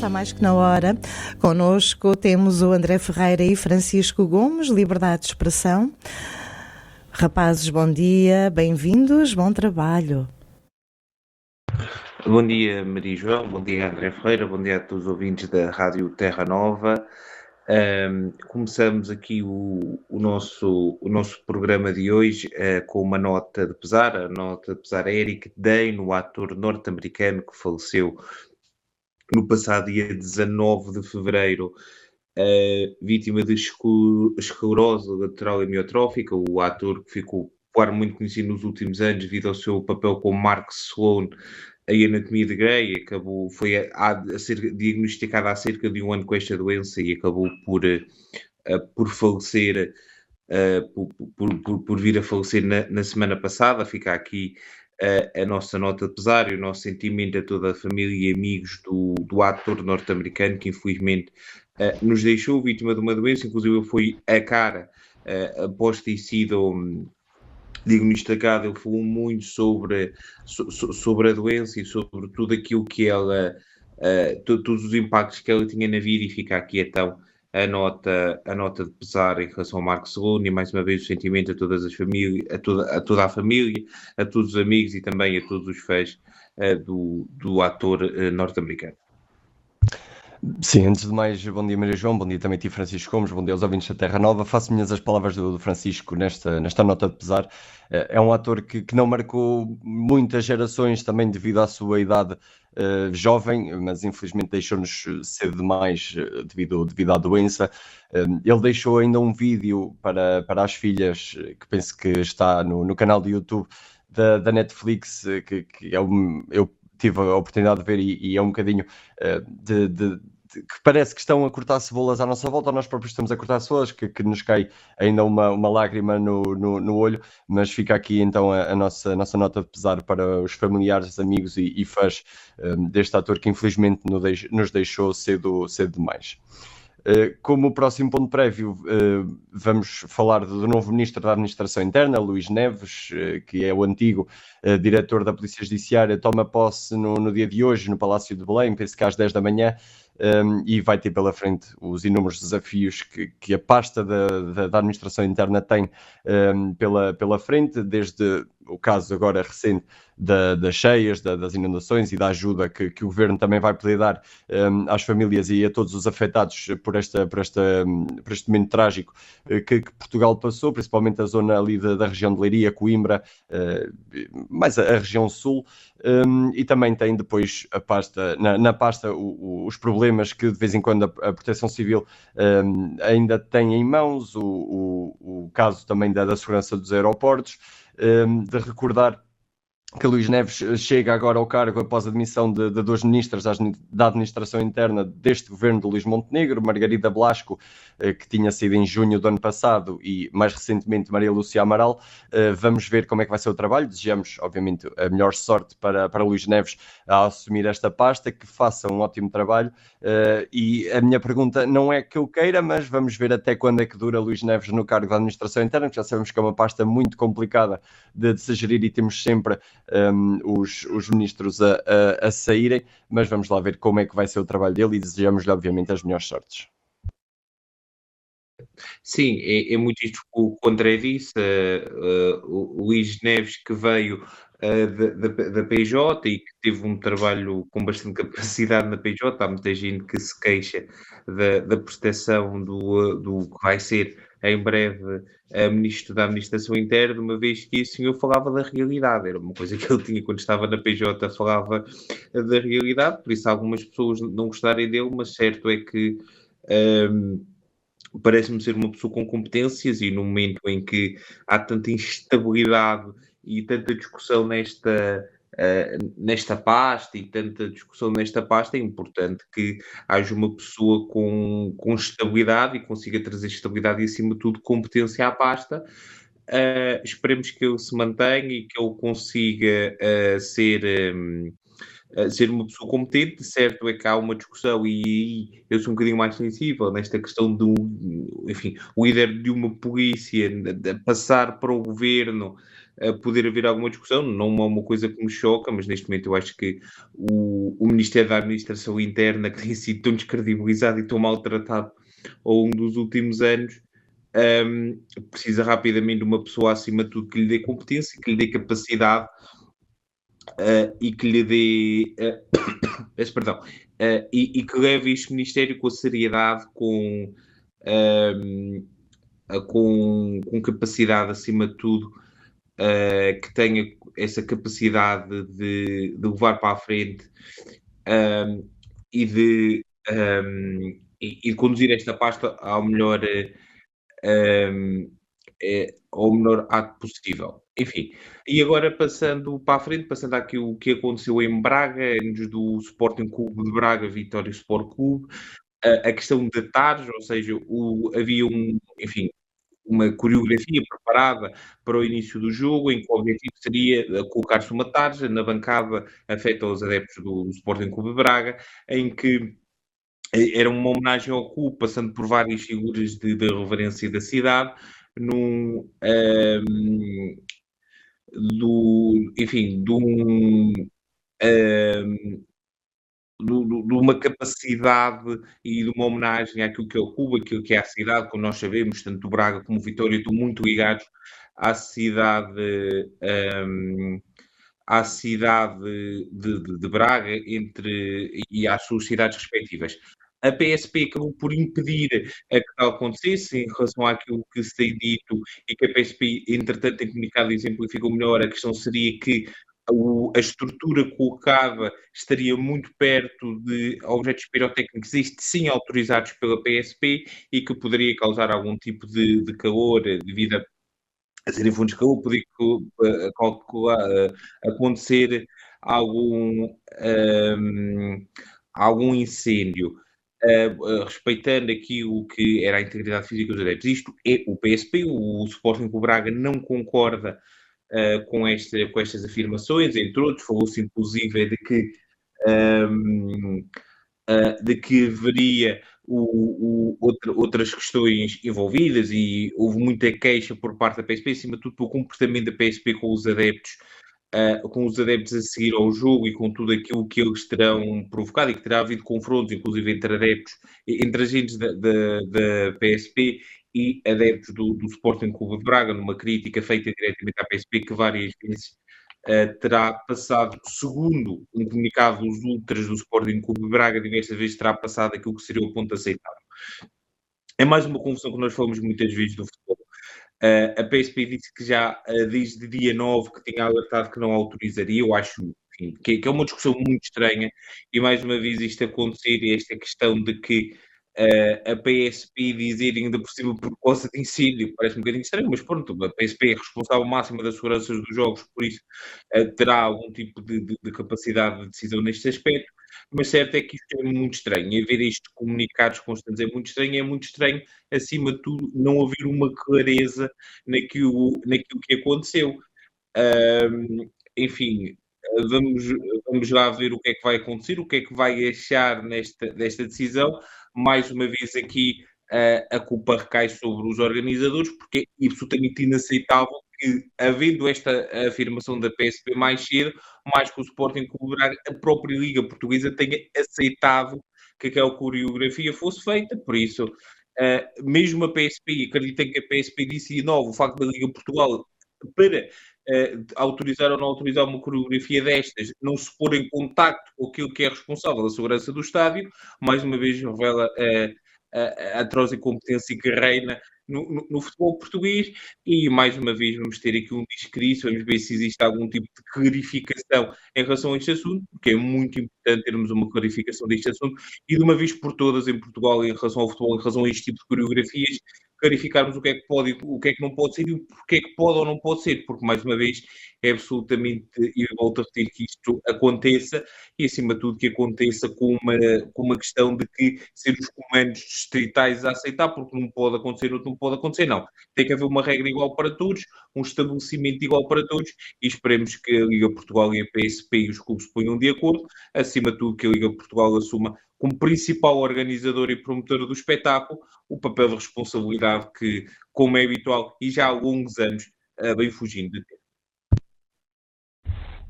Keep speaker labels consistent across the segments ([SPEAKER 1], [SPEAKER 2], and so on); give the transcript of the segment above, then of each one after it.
[SPEAKER 1] está mais que na hora. Connosco temos o André Ferreira e Francisco Gomes, Liberdade de Expressão. Rapazes, bom dia, bem-vindos, bom trabalho.
[SPEAKER 2] Bom dia, Maria João, bom dia, André Ferreira, bom dia a todos os ouvintes da Rádio Terra Nova. Começamos aqui o nosso programa de hoje com uma nota de pesar, a nota de pesar a Eric Dane, o ator norte-americano que faleceu no passado dia 19 de fevereiro, vítima de esclerose lateral amiotrófica, o ator que ficou muito conhecido nos últimos anos devido ao seu papel como Mark Sloan em Anatomia de Grey. Foi a ser diagnosticado há cerca de um ano com esta doença e acabou por falecer, por vir a falecer na semana passada. Fica aqui a nossa nota de pesar e o nosso sentimento a toda a família e amigos do ator norte-americano que infelizmente nos deixou vítima de uma doença. Inclusive foi a cara após ter sido diagnosticado. Ele falou muito sobre a doença e sobre tudo aquilo que ela, todos os impactos que ela tinha na vida, e fica aqui então a nota de pesar em relação ao Marcos Sloan e mais uma vez o sentimento a todas as famílias, a toda a família, a todos os amigos e também a todos os fãs do ator norte-americano.
[SPEAKER 3] Sim, antes de mais, bom dia Maria João, bom dia também a ti Francisco Gomes, bom dia aos ouvintes da Terra Nova. Faço minhas as palavras do Francisco nesta nota de pesar. É um ator que não marcou muitas gerações também devido à sua idade jovem, mas infelizmente deixou-nos cedo demais devido à doença. Ele deixou ainda um vídeo para as filhas, que penso que está no canal do YouTube da Netflix, que eu tive a oportunidade de ver e é um bocadinho que parece que estão a cortar cebolas à nossa volta, ou nós próprios estamos a cortar cebolas, que nos cai ainda uma lágrima no olho, mas fica aqui então a nossa nota de pesar para os familiares, amigos e fãs deste ator que infelizmente nos deixou cedo demais. Como próximo ponto prévio, vamos falar do novo Ministro da Administração Interna, Luís Neves, que é o antigo diretor da Polícia Judiciária, toma posse no dia de hoje no Palácio de Belém, penso que às 10 da manhã, e vai ter pela frente os inúmeros desafios que a pasta da Administração Interna tem pela frente, desde o caso agora recente das cheias, das inundações e da ajuda que o Governo também vai poder dar às famílias e a todos os afetados por este momento trágico que Portugal passou, principalmente a zona ali da região de Leiria, Coimbra, mais a região sul, e também tem depois a pasta, na pasta os problemas que de vez em quando a Proteção Civil ainda tem em mãos, o caso também da segurança dos aeroportos, de recordar que Luís Neves chega agora ao cargo após a demissão de dois ministros da Administração Interna deste governo de Luís Montenegro, Margarida Blasco, que tinha sido em junho do ano passado, e mais recentemente Maria Lúcia Amaral. Vamos ver como é que vai ser o trabalho. Desejamos, obviamente, a melhor sorte para Luís Neves a assumir esta pasta, que faça um ótimo trabalho. E a minha pergunta não é que eu queira, mas vamos ver até quando é que dura Luís Neves no cargo da Administração Interna, que já sabemos que é uma pasta muito complicada de se gerir e temos sempre os ministros a saírem, mas vamos lá ver como é que vai ser o trabalho dele e desejamos-lhe obviamente as melhores sortes.
[SPEAKER 2] Sim, é muito isto que o André disse, o Luís Neves que veio da PJ e que teve um trabalho com bastante capacidade na PJ. Há muita gente que se queixa da prestação do que vai ser em breve Ministro da Administração Interna, uma vez que esse senhor falava da realidade. Era uma coisa que ele tinha quando estava na PJ, falava da realidade, por isso algumas pessoas não gostarem dele, mas certo é que parece-me ser uma pessoa com competências, e no momento em que há tanta instabilidade e tanta discussão nesta pasta e tanta discussão nesta pasta, é importante que haja uma pessoa com estabilidade e consiga trazer estabilidade e, acima de tudo, competência à pasta. Esperemos que ele se mantenha e que ele consiga ser uma pessoa competente. Certo é que há uma discussão, e eu sou um bocadinho mais sensível nesta questão enfim, o líder de uma polícia de passar para o governo, poder haver alguma discussão. Não é uma coisa que me choca, mas neste momento eu acho que o Ministério da Administração Interna, que tem sido tão descredibilizado e tão maltratado ao longo dos últimos anos, precisa rapidamente de uma pessoa, acima de tudo, que lhe dê competência, que lhe dê capacidade e que lhe dê... perdão. E que leve este Ministério com a seriedade, com capacidade, acima de tudo, que tenha essa capacidade de levar para a frente e de conduzir esta pasta ao melhor ato possível. Enfim, e agora passando para a frente, passando àquilo que aconteceu em Braga, do Sporting Clube de Braga, Vitória Sport Clube, a questão de detalhes, ou seja, havia enfim, uma coreografia preparada para o início do jogo, em que o objetivo seria colocar-se uma tarja na bancada afeta aos adeptos do Sporting Clube de Braga, em que era uma homenagem ao clube, passando por várias figuras de reverência da cidade, enfim, de uma capacidade e de uma homenagem àquilo que é o clube, aquilo que é a cidade, como nós sabemos, tanto o Braga como o Vitória estão muito ligados à cidade, de Braga e às suas cidades respectivas. A PSP acabou por impedir a que tal acontecesse em relação àquilo que se tem dito e que a PSP, entretanto, em comunicado exemplificou melhor. A questão seria que a estrutura colocada estaria muito perto de objetos pirotécnicos, isto sim autorizados pela PSP, e que poderia causar algum tipo de calor devido a serem fontes de calor, poderia acontecer algum incêndio. Respeitando aquilo que era a integridade física dos adeptos. Isto é o PSP, o Sporting Clube Braga não concorda com estas afirmações, entre outros. Falou-se inclusive de que haveria outras questões envolvidas, e houve muita queixa por parte da PSP, acima de tudo pelo comportamento da PSP com os adeptos a seguir ao jogo e com tudo aquilo que eles terão provocado, e que terá havido confrontos, inclusive entre adeptos, entre agentes da PSP e adeptos do Sporting Clube de Braga, numa crítica feita diretamente à PSP, que várias vezes terá passado, segundo um comunicado dos ultras do Sporting Clube de Braga, diversas vezes terá passado aquilo que seria o ponto aceitável. É mais uma confusão que nós falamos muitas vezes do futebol. A PSP disse que já desde dia 9 que tinha alertado que não autorizaria. Eu acho, enfim, que é uma discussão muito estranha, e mais uma vez isto acontecer, esta questão de que a PSP dizer ainda por cima por causa de incêndio, parece um bocadinho estranho, mas pronto, a PSP é responsável máxima das seguranças dos jogos, por isso terá algum tipo de capacidade de decisão neste aspecto. Mas certo é que isto é muito estranho, e haver estes comunicados constantes é muito estranho, acima de tudo, não haver uma clareza naquilo que aconteceu. Enfim, vamos lá ver o que é que vai acontecer, o que é que vai achar desta decisão. Mais uma vez aqui a culpa recai sobre os organizadores, porque é absolutamente inaceitável que, havendo esta afirmação da PSP mais cedo, mais que o Sporting Clube Braga, a própria Liga Portuguesa tenha aceitado que aquela coreografia fosse feita. Por isso, mesmo a PSP, acreditem que a PSP disse o facto da Liga Portugal para autorizar ou não autorizar uma coreografia destas, não se pôr em contacto com aquilo que é responsável da segurança do estádio, mais uma vez revela a atroz incompetência que reina no futebol português. E mais uma vez vamos ter aqui um discurso, vamos ver se existe algum tipo de clarificação em relação a este assunto, porque é muito importante termos uma clarificação deste assunto, e de uma vez por todas em Portugal, em relação ao futebol, em relação a este tipo de coreografias, clarificarmos o que é que pode e o que é que não pode ser, e o que é que pode ou não pode ser, porque mais uma vez é absolutamente, e volto a repetir, que isto aconteça, e acima de tudo que aconteça com uma questão de que ser os comandos distritais a aceitar, porque não pode acontecer, outro não pode acontecer, não. Tem que haver uma regra igual para todos, um estabelecimento igual para todos, e esperemos que a Liga Portugal e a PSP e os clubes se ponham de acordo, acima de tudo que a Liga Portugal assuma como principal organizador e promotor do espetáculo o papel de responsabilidade que, como é habitual e já há longos anos, vem fugindo de ter.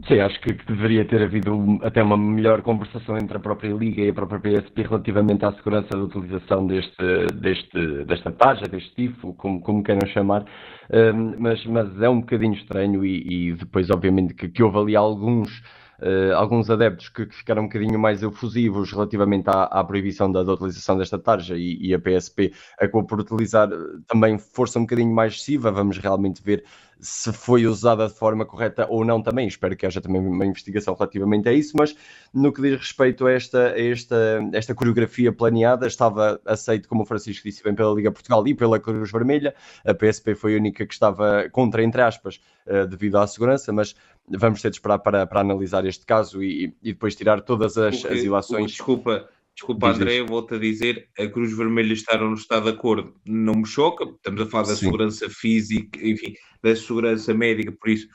[SPEAKER 3] Sim, acho que deveria ter havido até uma melhor conversação entre a própria Liga e a própria PSP relativamente à segurança da utilização desta tarja, deste tifo, como queiram chamar, mas é um bocadinho estranho e depois, obviamente, que houve ali alguns adeptos que ficaram um bocadinho mais efusivos relativamente à proibição da utilização desta tarja e a PSP acabou por utilizar também força um bocadinho mais excessiva. Vamos realmente ver se foi usada de forma correta ou não também. Espero que haja também uma investigação relativamente a isso, mas no que diz respeito a esta coreografia planeada, estava aceito, como o Francisco disse bem, pela Liga Portugal e pela Cruz Vermelha. A PSP foi a única que estava contra, entre aspas, devido à segurança, mas vamos ter de esperar para analisar este caso e depois tirar todas as ilações.
[SPEAKER 2] Desculpa, André, eu volto a dizer, a Cruz Vermelha estar ou não está de acordo não me choca, estamos a falar da segurança física, enfim, da segurança médica, por isso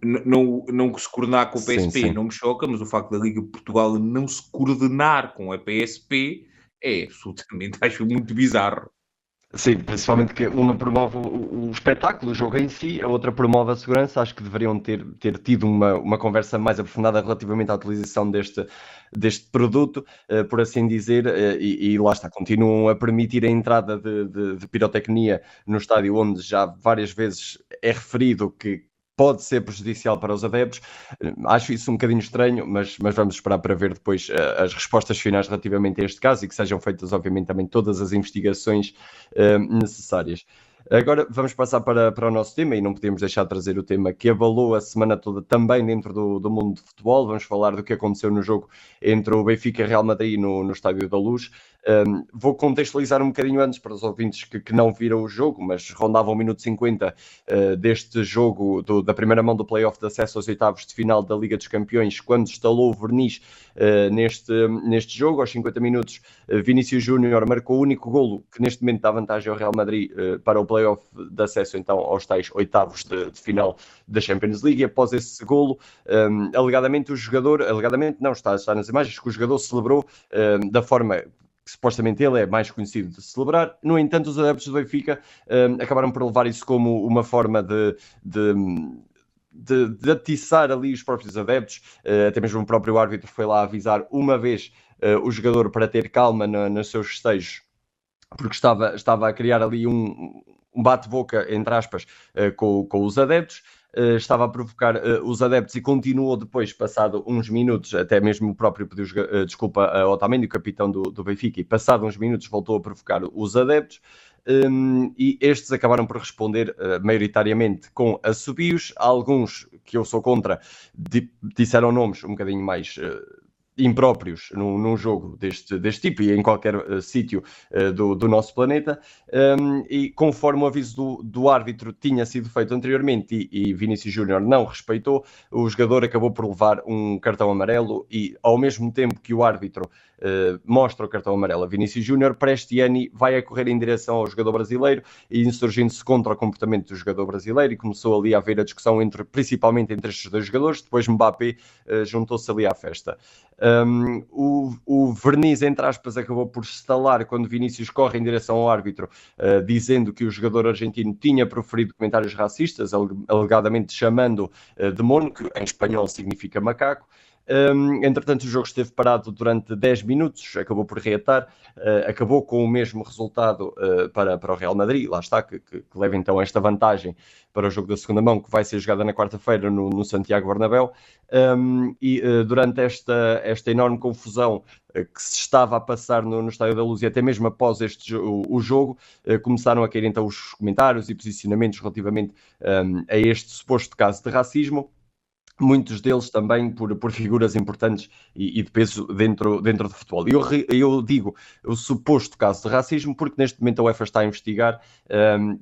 [SPEAKER 2] não se coordenar com o PSP não me choca, mas o facto da Liga Portugal não se coordenar com a PSP é absolutamente, acho muito bizarro.
[SPEAKER 3] Sim, principalmente que uma promove o espetáculo, o jogo em si, a outra promove a segurança. Acho que deveriam ter tido uma conversa mais aprofundada relativamente à utilização deste produto, por assim dizer, e lá está, continuam a permitir a entrada de pirotecnia no estádio, onde já várias vezes é referido que pode ser prejudicial para os adeptos. Acho isso um bocadinho estranho, mas vamos esperar para ver depois as respostas finais relativamente a este caso e que sejam feitas, obviamente, também todas as investigações necessárias. Agora vamos passar para o nosso tema e não podemos deixar de trazer o tema que abalou a semana toda também dentro do mundo de futebol. Vamos falar do que aconteceu no jogo entre o Benfica e Real Madrid no Estádio da Luz. Vou contextualizar um bocadinho antes para os ouvintes que não viram o jogo, mas rondava 1 minuto 50 deste jogo da primeira mão do play-off de acesso aos oitavos de final da Liga dos Campeões, quando instalou o verniz neste jogo. Aos 50 minutos, Vinícius Júnior marcou o único golo que neste momento dá vantagem ao Real Madrid para o play-off de acesso então aos tais oitavos de final da Champions League. E após esse golo, alegadamente o jogador, alegadamente não, está nas imagens, que o jogador celebrou da forma que supostamente ele é mais conhecido de celebrar. No entanto, os adeptos do Benfica acabaram por levar isso como uma forma de atiçar ali os próprios adeptos. Até mesmo o próprio árbitro foi lá avisar uma vez o jogador para ter calma nos seus festejos, porque estava a criar ali um bate-boca, entre aspas, com os adeptos. Estava a provocar os adeptos e continuou depois, passado uns minutos, até mesmo o próprio pediu desculpa a Otamendi, o capitão do Benfica, e passado uns minutos voltou a provocar os adeptos. E estes acabaram por responder maioritariamente com assobios. Alguns, que eu sou contra, disseram nomes um bocadinho mais impróprios num jogo deste tipo e em qualquer sítio do nosso planeta, e conforme o aviso do árbitro tinha sido feito anteriormente e Vinícius Júnior não respeitou, o jogador acabou por levar um cartão amarelo e ao mesmo tempo que o árbitro mostra o cartão amarelo a Vinícius Júnior, Prestiani vai a correr em direção ao jogador brasileiro e insurgindo-se contra o comportamento do jogador brasileiro, e começou ali a haver a discussão principalmente entre estes dois jogadores. Depois Mbappé juntou-se ali à festa. O verniz, entre aspas, acabou por estalar quando Vinícius corre em direção ao árbitro, dizendo que o jogador argentino tinha proferido comentários racistas, alegadamente chamando de mono, que em espanhol significa macaco. Entretanto, o jogo esteve parado durante 10 minutos, acabou por reatar, acabou com o mesmo resultado para o Real Madrid. Lá está, que leva então esta vantagem para o jogo da segunda mão, que vai ser jogada na quarta-feira no Santiago Bernabéu. E durante esta enorme confusão que se estava a passar no Estádio da Luz, e até mesmo após o jogo, começaram a cair então os comentários e posicionamentos relativamente a este suposto caso de racismo. Muitos deles também por figuras importantes e de peso dentro do futebol. E eu digo o suposto caso de racismo porque neste momento a UEFA está a investigar,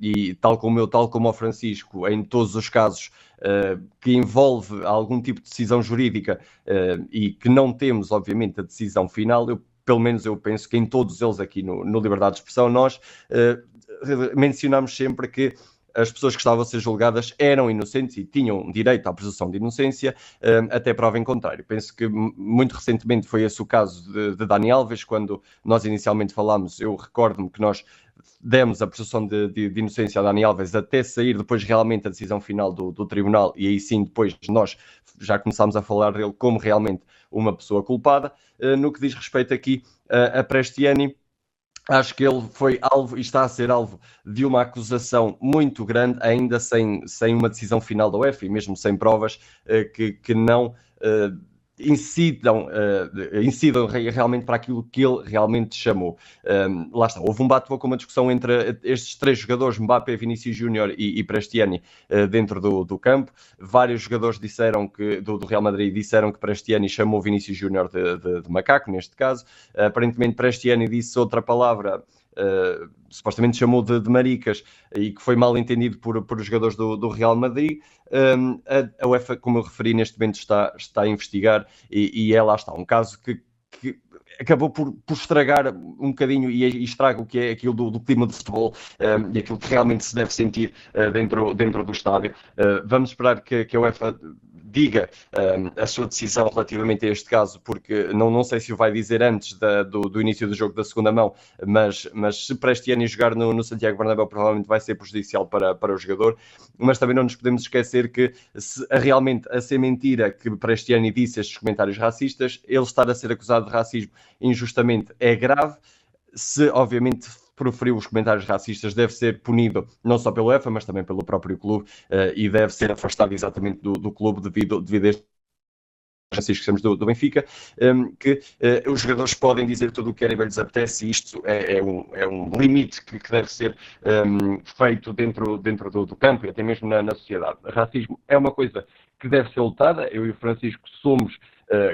[SPEAKER 3] e tal como o Francisco, em todos os casos que envolve algum tipo de decisão jurídica e que não temos, obviamente, a decisão final, pelo menos eu penso que em todos eles aqui no Liberdade de Expressão, nós mencionamos sempre que as pessoas que estavam a ser julgadas eram inocentes e tinham direito à presunção de inocência até prova em contrário. Penso que muito recentemente foi esse o caso de Dani Alves, quando nós inicialmente falámos. Eu recordo-me que nós demos a presunção de inocência a Dani Alves até sair depois realmente a decisão final do tribunal, e aí sim depois nós já começámos a falar dele como realmente uma pessoa culpada. No que diz respeito aqui a Prestiani, acho que ele foi alvo e está a ser alvo de uma acusação muito grande, ainda sem uma decisão final da UEFA e mesmo sem provas que não incidam realmente para aquilo que ele realmente chamou. Lá está, houve um bate-boca, uma discussão entre estes três jogadores, Mbappé, Vinícius Júnior e Prestiani, dentro do campo. Vários jogadores do Real Madrid disseram que Prestiani chamou Vinícius Júnior de macaco, neste caso. Aparentemente Prestiani disse outra palavra, supostamente chamou de maricas, e que foi mal entendido por os jogadores do Real Madrid. A UEFA, como eu referi, neste momento está a investigar, e lá está, um caso que acabou por estragar um bocadinho e estraga o que é aquilo do clima de futebol e aquilo que realmente se deve sentir dentro do estádio. Vamos esperar que a UEFA diga a sua decisão relativamente a este caso, porque não sei se o vai dizer antes do início do jogo da segunda mão, mas se Prestiani jogar no Santiago Bernabéu, provavelmente vai ser prejudicial para o jogador. Mas também não nos podemos esquecer que realmente a ser mentira que Prestiani disse estes comentários racistas, ele estar a ser acusado de racismo injustamente é grave. Se obviamente proferiu os comentários racistas, deve ser punido não só pelo UEFA, mas também pelo próprio clube, e deve ser afastado exatamente do clube devido a este Francisco Santos do Benfica, que os jogadores podem dizer tudo o que querem e lhes apetece, e isto é um limite que deve ser feito dentro do campo e até mesmo na sociedade. Racismo é uma coisa que deve ser lutada. Eu e o Francisco somos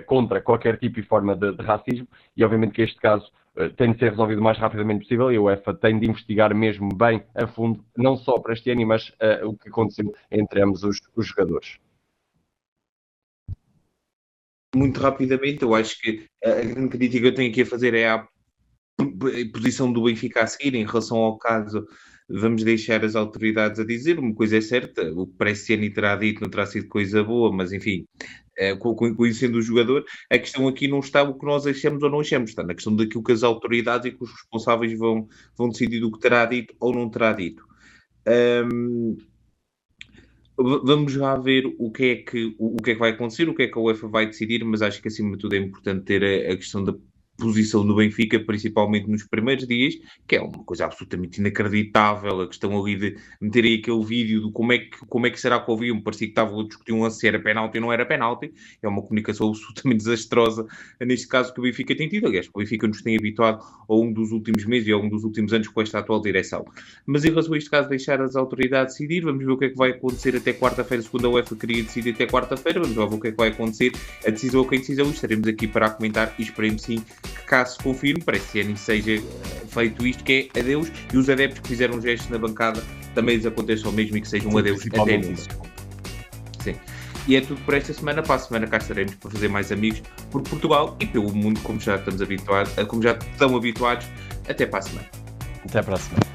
[SPEAKER 3] contra qualquer tipo e forma de racismo, e obviamente que este caso tem de ser resolvido o mais rapidamente possível, e a UEFA tem de investigar mesmo bem a fundo, não só para este ano, mas o que aconteceu entre ambos os jogadores.
[SPEAKER 2] Muito rapidamente, eu acho que a grande crítica que eu tenho aqui a fazer é a posição do Benfica a seguir em relação ao caso. Vamos deixar as autoridades a dizer. Uma coisa é certa, o que Prestiani terá dito não terá sido coisa boa, mas enfim, conhecendo o jogador, a questão aqui não está o que nós achamos ou não achamos, está na questão daquilo que as autoridades e que os responsáveis vão decidir o que terá dito ou não terá dito. Vamos já ver o que é que vai acontecer, o que é que a UEFA vai decidir, mas acho que acima de tudo é importante ter a questão da posição do Benfica, principalmente nos primeiros dias, que é uma coisa absolutamente inacreditável. A questão ali de meter aí aquele vídeo do como é que será que ouviam, parecia que estavam a discutir um lance se era penalti ou não era penalti. É uma comunicação absolutamente desastrosa, neste caso, que o Benfica tem tido. Aliás, o Benfica nos tem habituado ao longo dos últimos meses e ao longo dos últimos anos com esta atual direção. Mas em relação a este caso, deixar as autoridades decidir. Vamos ver o que é que vai acontecer até quarta-feira, segundo a UEFA queria decidir até quarta-feira. Vamos ver o que é que vai acontecer. A decisão ou quem decisão, estaremos aqui para comentar e esperemos sim que, caso se confirme, parece que ano seja feito isto, que é adeus, e os adeptos que fizeram gestos na bancada também lhes aconteça o mesmo e que seja um adeus até nunca. Sim. E é tudo por esta semana. Para a semana cá estaremos para fazer mais amigos por Portugal e pelo mundo, como já estão habituados. Até para a semana.
[SPEAKER 3] Até para a semana.